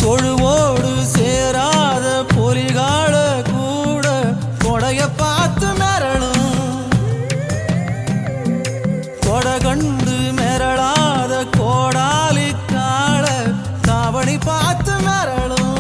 தொழுவோடு சேராத பொலிகால கூட கொடைய பார்த்து மிரளும், கொடை கண்டு மிரளாத கோடாலி கால தாவணி பார்த்து மிரளும்.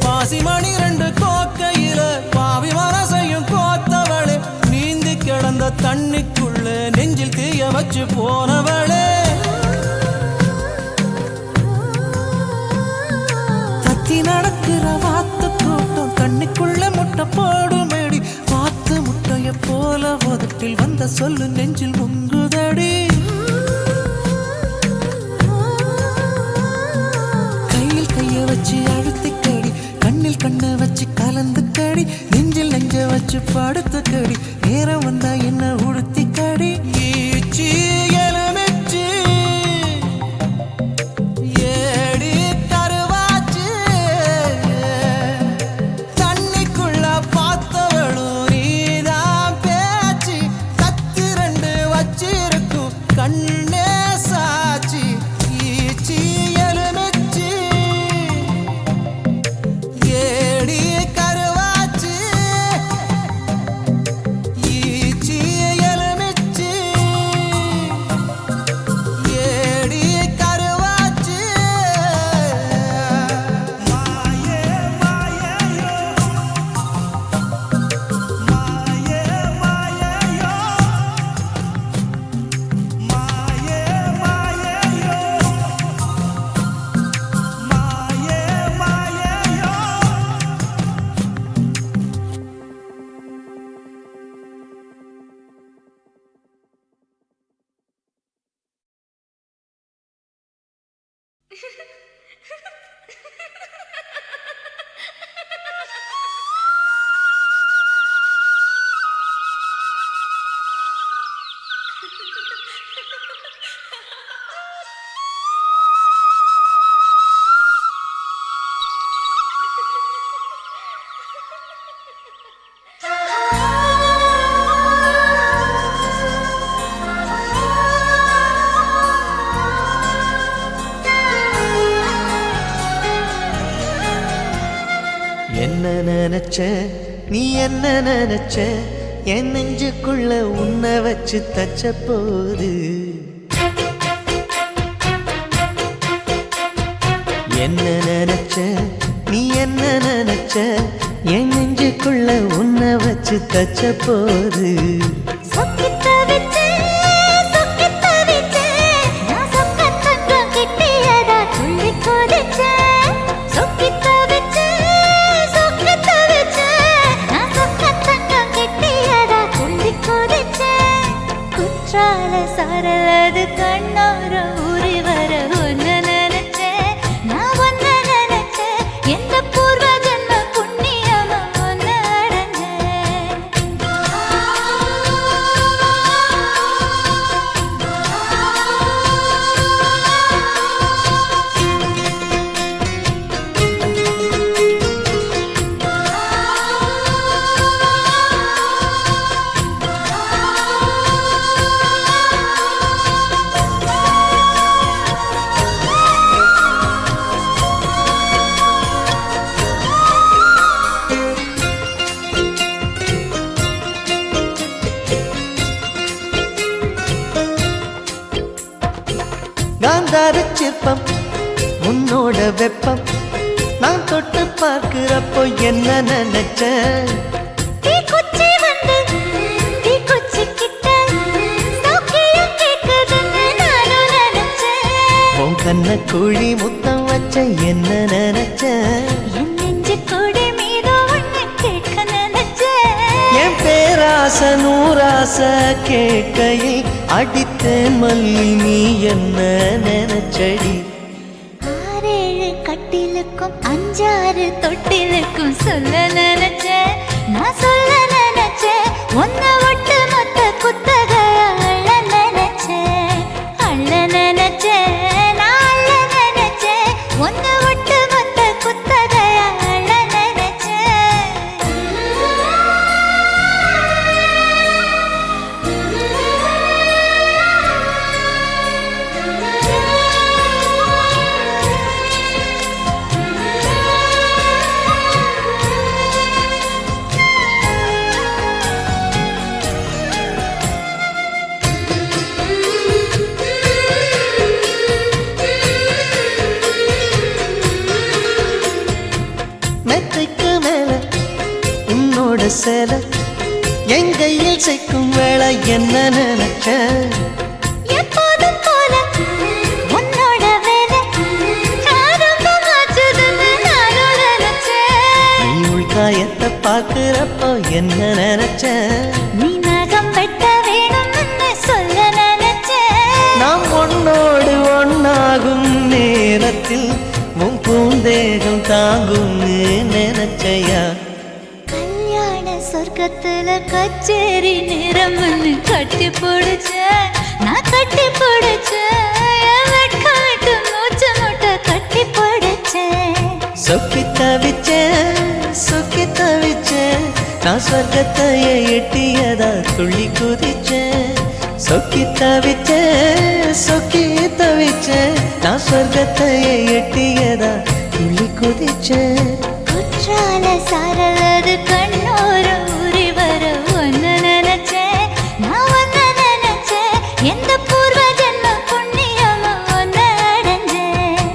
பாசிமணி ரெண்டு கோக்கையில பாவி மனசையும் கோத்தவளே, நீந்தி கிடந்த தண்ணிக்குள்ள நெஞ்சில் தீய வச்சு போனவளே. நடக்கிற வாத்து கூட்டம் தண்ணிக்குள்ள முட்டை போடுமேடி, வாத்து முட்டைய போல உதட்டில் வந்த சொல்லு நெஞ்சில் முங்குதடி. கையில் கைய வச்சு அழுத்திக்கடி, கண்ணில் கண்ணை வச்சு கலந்துக்கடி, நெஞ்சில் நெஞ்ச வச்சு படுத்துக்கடி, நேரம் வந்தா என்ன உடுத்திக்கடி. ஈச்சி எலுமிச்சி ஏடி கருவாச்சி, தண்ணிக்குள்ள பார்த்தவளும் நீதான் பேச்சு, கத்தி ரெண்டு வச்சிருக்கும் கண்ணே சாட்சி. ஈச்சி எலுமிச்சி ஏடி கருவாச்சி, ஈச்சி எலுமிச்சி ஏடி கருவாச்சி. மாயே மாயேயோ, மாயே மாயேயோ, மாயே மாயேயோ, மாயே மாயேயோ. என்ன நினைச்ச நீ என்ன நினைச்ச, என் நெஞ்சுக்குள்ள உன்னை வச்சு தச்ச போது. என்ன நினைச்ச நீ என்ன நினைச்ச, என் நெஞ்சுக்குள்ள உன்னை வச்சு தச்ச போது. சரலது கண்ணோர ஊறி வர ஒன்னு நினைச்சேன், நான் ஒன்னு நினைச்சேன், எந்த பூர்வ ஜன்ம புண்ணியமா ஒன்னு அடைஞ்சேன். காந்தார சிற்பம் உன்னோட வெப்பம், நான் தொட்டு பார்க்கிறப்போ என்ன நினைச்சேன். கண்ண குழி முத்தம் வச்ச என்ன நினைச்ச என் நெஞ்சு கொடி மீது ஒண்ணு கேட்க நினைச்சேன். என் பேராச நூராச கேட்கையில் அடித்தேன் மல்லி நீ என்ன நினைச்சடி 6 கட்டிலுக்கும் 5 தொட்டிலுக்கும் சொல்ல நினைச்சேன். நான் சொல்ல நினைச்சேன். உன்னை ஒட்டு மொத்த குத்தக அள்ள நினைச்சேன். அள்ள நினைச்சேன். நான் அள்ள நினைச்சேன். உன்னை ஒட்டு மொத்த குத்தக அள்ள மெத்தைக்கு மேல உன்னோட சேலை என் கையில் சேர்க்கும் வேளை என்ன நினைச்ச எப்போதும் போல உன்னோட வேலை ஆரம்பமாச்சுதுன்னு நானும் நினைச்சேன். நீ உள்காயத்தை பார்க்கிறப்போ என்ன நினைச்ச நீ நகம் வெட்ட வேணும்னு சொல்ல நினைச்சேன். நாம் ஒன்னோடு ஒன்னாகும் நேரத்தில் உன் பூந்தேகம் தாங்கும் நினைச்சையா கல்யாண சொர்க்கத்துல கச்சேரி நேரம்னு கட்டி பிடிச்சேன். நான் கட்டி பிடிச்சேன். என் வெட்கம் விட்டு மூச்சு முட்டை கட்டி பிடிச்சேன். சொக்கி தவிச்சேன் சொக்கி தவிச்சேன் நான் சொர்க்கத்தையே எட்டியதா துள்ளி குதிச்சேன் சொக்கி தவிச்சேன் சொக்கி தவிச்சேன் நான் சொர்க்கத்தையே எட்டியதா துள்ளி குதிச்சேன் குற்றால சாரலது கண்ணோர ஊறி வர ஒன்னு நினைச்சேன். நான் ஒன்னு நினைச்சேன். எந்த பூர்வ ஜென்ம புண்ணியமா ஒன்னு அடைஞ்சேன்.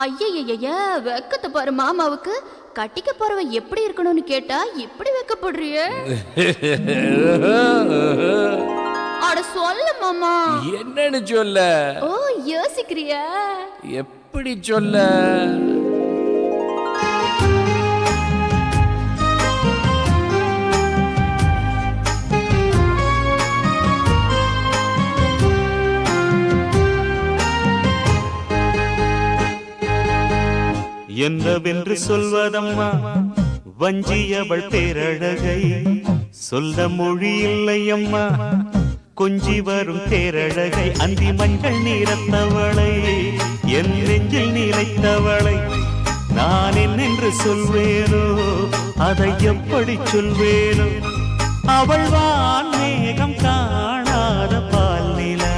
ஐயய்யய்ய வெக்கத்தை பாரு மாமாவுக்கு. கட்டிக்க போறவன் எப்படி இருக்கணும்னு கேட்டா இப்படி வெக்கப்படுறிய? அட சொல்ல மாமா. என்னன்னு சொல்ல? ஓ யோசிக்கிறியா? எப்படி சொல்ல? என்னவென்று சொல்வதம்மா வஞ்சியவள் பேரழகை சொல்ல மொழி இல்லையம்மா கொஞ்சி வரும் பேரழகை அந்தி மஞ்சள் நீரத்தவளை என் நெஞ்சில் நிலைத்தவளை நான் என்னென்று சொல்வேனோ அதை எப்படி சொல்வேனோ அவள் வான் மேகம் காணாத பால் நிலா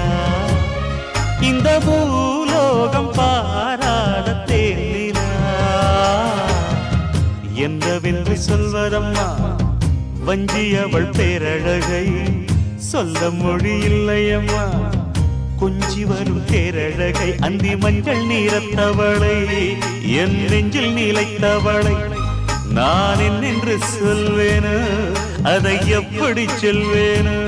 இந்த பூலோகம் பாராத தேனிலா என்னவென்று சொல்வதம்மா வஞ்சியவள் பேரழகை சொல்ல மொழி இல்லையம்மா கொஞ்சி வரும் பேரழகை அந்தி மஞ்சள் நீரத்தவளை என் நெஞ்சில் நிலைத்தவளை நான் என்னென்று சொல்வேனோ அதை எப்படி சொல்வேனோ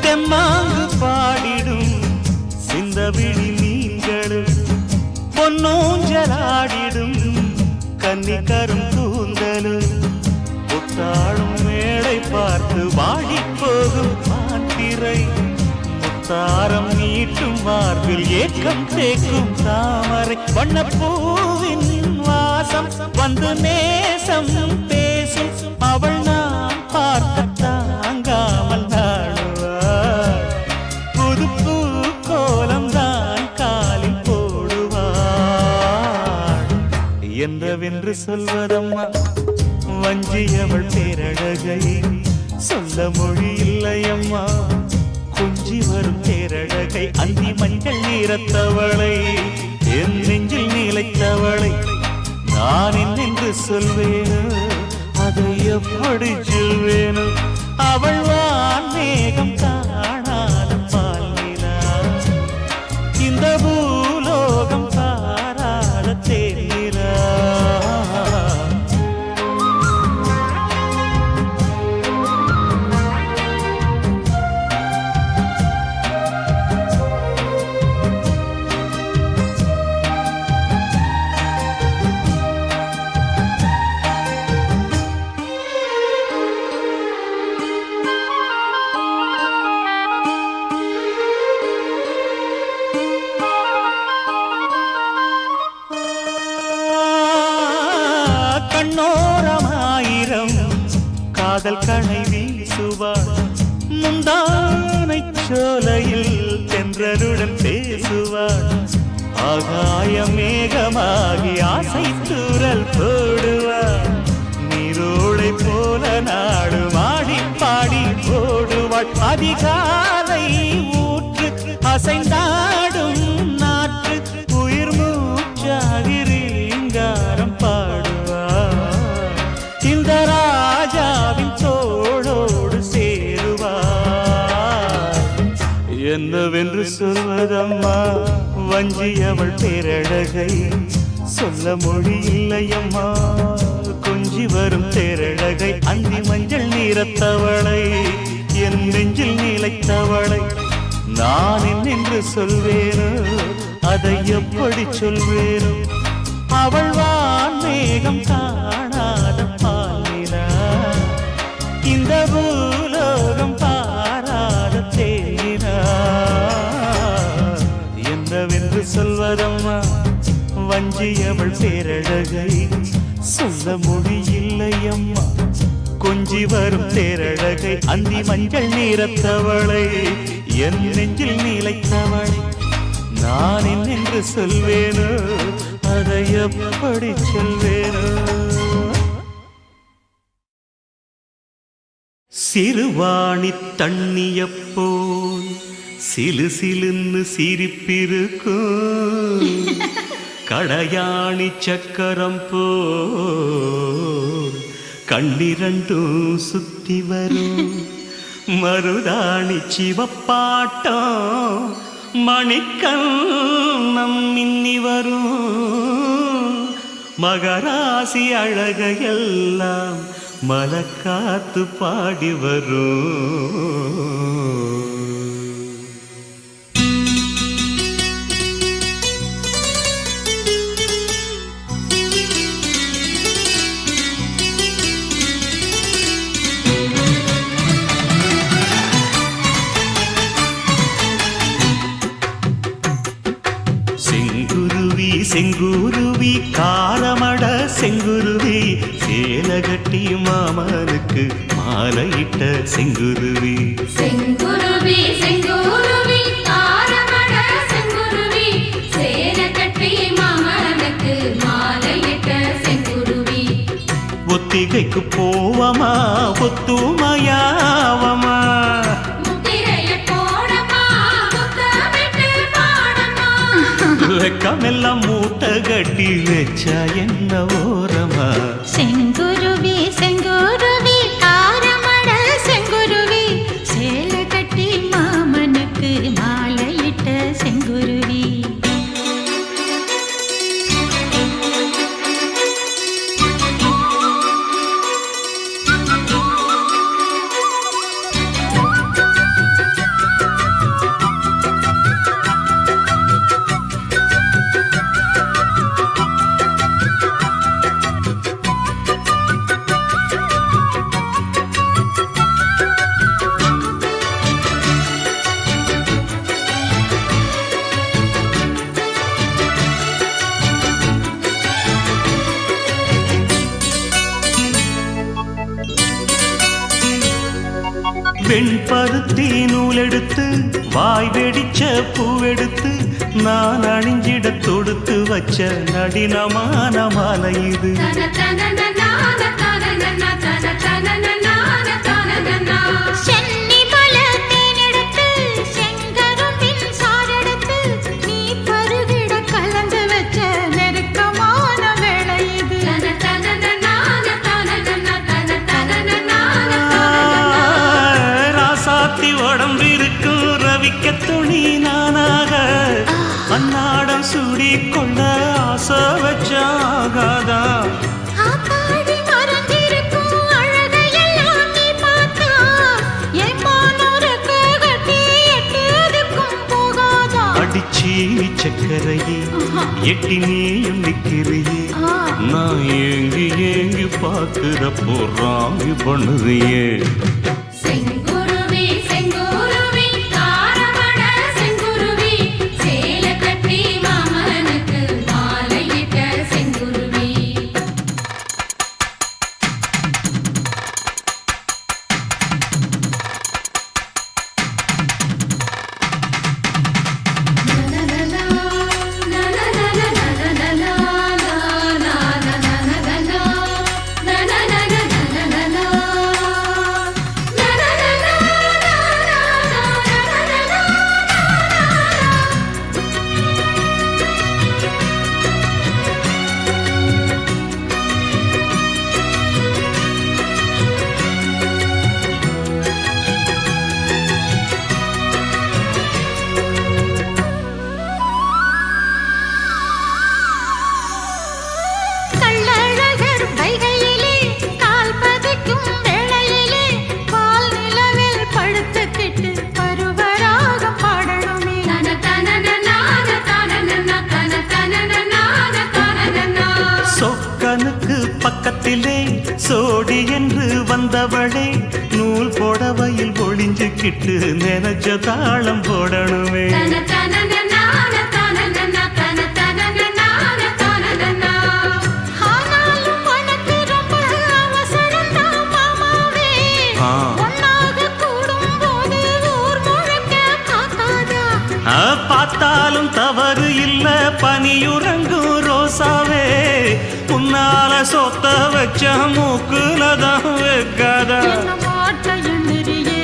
தெம்மாங்கு பாடிடும் சிந்தவிழி மீன்களும் பொன்னூஞ்சலாடிடும் கன்னிக்கரும் கூந்தலும் புத்தாளும் மேடை பார்த்து வாடி போகும் மாத்திரை முத்தாரம் நீட்டும் மார்பில் ஏக்கம் தேக்கும் தாமரை வண்ணப்பூவின் வாசம் வந்து நேசம் பேசும் அவள் நான் பார்க்க தாங்காமல் நாடுவாள் என்னவென்று சொல்வதம்மா வஞ்சியவள் பேரழகை சொல்ல மொழி இல்லையம்மா கொஞ்சி வரும் பேரழகை அந்தி மஞ்சள் நீரத்தவளை என் நெஞ்சில் நீலைத்தவளை நான் என்னென்று சொல்வேனோ அதை எப்படி சொல்வேனோ அவள் வான்மேகம் காணாத பால்நிலா இந்த பூலோகம் பாராத தேனிலா கண்ணோரமாயிரம் காதல் கணை வீசுவாள் முந்தானை சோலையில் தென்றருடன் பேசுவாள் ஆகாய மேகமாகி ஆசை தூரல் போடுவாள் நீரோடை போல நாடு மாடி பாடி போடுவாள் அதிகாலை ஊற்று அசைந்தாடும் நாற்று உயிர் மூச்சாகி ரீங்காரம் பாடுவாள் இந்த ராஜாவின் தோளோடு சேருவாள் என்னவென்று சொல்வதம்மா வஞ்சியவள் பேரழகை சொல்ல மொழி இல்லையம்மா கொஞ்சி வரும் தேரழகை அந்தி மஞ்சள் நீரத்தவளை என் நெஞ்சில் நீலைத்தவளை நான் என்னென்று சொல்வேனோ அதை எப்படி சொல்வேனோ அவள் வான்மேகம் காணாத பாலினா இந்த பூலோகம் பாராத தேனா என்னவென்று சொல்வதம்மா வஞ்சியவள் பேரழகை சொல்ல மொழியில்லையம்மா கொஞ்சி வரும் தேரழகை அந்தி மஞ்சள் நீரத்தவளை என் நெஞ்சில் நீலைத்தவளை நான் என்னென்று சொல்வேனோ அதை எப்படி சொல்வேனோ சிறுவாணி தண்ணியப்போல் சிலு சிலுன்னு சிரிப்பிருக்கும் கடையாணி சக்கரம் போல் கண்ணிரண்டும் சுத்தி வரும் மருதாணி சிவப்பாட்டம் மணிக்கண்ணம் மின்னி வரும் மகராசி அழகையெல்லாம் மலக்காத்து பாடி வரும் செங்குருவி காரமட செங்குருவி சேலகட்டி மாமனுக்கு மாலையிட்ட செங்குருவி செங்குருவி செங்குருவி காரமட செங்குருவி சேலகட்டி மாமனுக்கு மாலையிட்ட செங்குருவி ஒத்திகைக்கு போவமா ஒத்துமையாவமா வெக்கமெல்லாம் மூட்டை கட்டி வச்சா என்ன ஓரமா செங்குருவி செங்குருவி காரமட செங்குருவி சேல கட்டி மாமனுக்கு மாலையிட்ட செங்குருவி பருத்தி நூலெடுத்து வாய் வெடிச்ச பூவெடுத்து நான் அணிஞ்சிட தொடுத்து வச்ச நடினமான மாலை இது. சென்னி பல தேனெடுத்து செங்கரும்பின் சாரெடுத்து நீ பருகிட கலந்து வச்ச நெருக்கமான வேளை இது. ராசாத்தி உடம்பிருக்கும் ரவிக்க துணி நானாக அன்னாடம் சூடி கொள்ள ஆசை வச்சாகாதா. ஆத்தாடி மறந்திருக்கும் அழகையெல்லாம் நீ பார்த்தா என் மானோருக்கு கட்டி எட்டுதுக்கும் போகாதா. அடிச்சி சக்கரையே எட்டி நீயும் நிக்கிறியே நான் ஏங்கி ஏங்கி பார்க்கிறப்போ ராங்கி பண்ணுறியே. செங்குருவி செங்குருவி காரமட செங்குருவி சேல கட்டி மாமனுக்கு மாலையிட்ட செங்குருவி. கள்ளழகர் வைகையிலே கால் பதிக்கும் வேளையிலே பால் நிலவில் படுத்துக்கிட்டு பருவராகம் பாடணுமே. சொக்கனுக்கு பக்கத்திலே சோடி என்று வந்தவளே நூல் போடவையில் ஒளிஞ்சுக்கிட்டு நினைச்ச தாளம் போடணுமே. ஆனாலும் உனக்கு ரொம்ப அவசரம்தான் மாமாவே. ஒன்னாக கூடும்போது ஊர் முழுக்க காக்காதா. பார்த்தாலும் தவறு இல்ல பனியுறங்கும் ரோசாவே உன்னால சொத்த வச்ச மூக்குலதான் வைக்காதா. என்ன மாட்ட எண்ணிரியே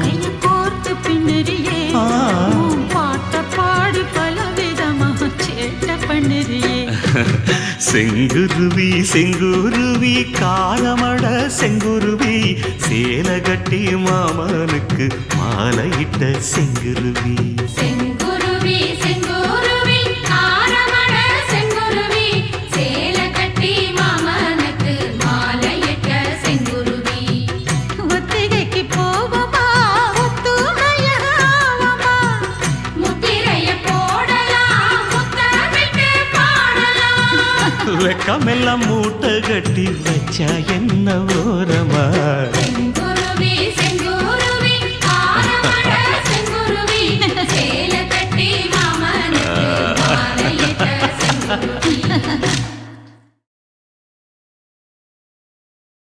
கையை கோர்த்து பின்னிரியே உன் பாட்ட பாடி பலவிதமாக சேட்ட பண்ணிரியே. செங்குருவி செங்குருவி காரமட செங்குருவி சேல கட்டி மாமனுக்கு மாலையிட்ட செங்குருவி. செங்குருவி செங்குருவி காரமட செங்குருவி சேல கட்டி மாமனுக்கு மாலையிட்ட செங்குருவி. ஒத்திகைக்கு போவோமா ஒத்துமையாவமா முத்திரைய போடலாம் முத்தமிட்டு பாடலாம். வெக்கமெல்லாம் மூட்டை கட்டி வச்சா என்ன ஓரமா. செங்குருவி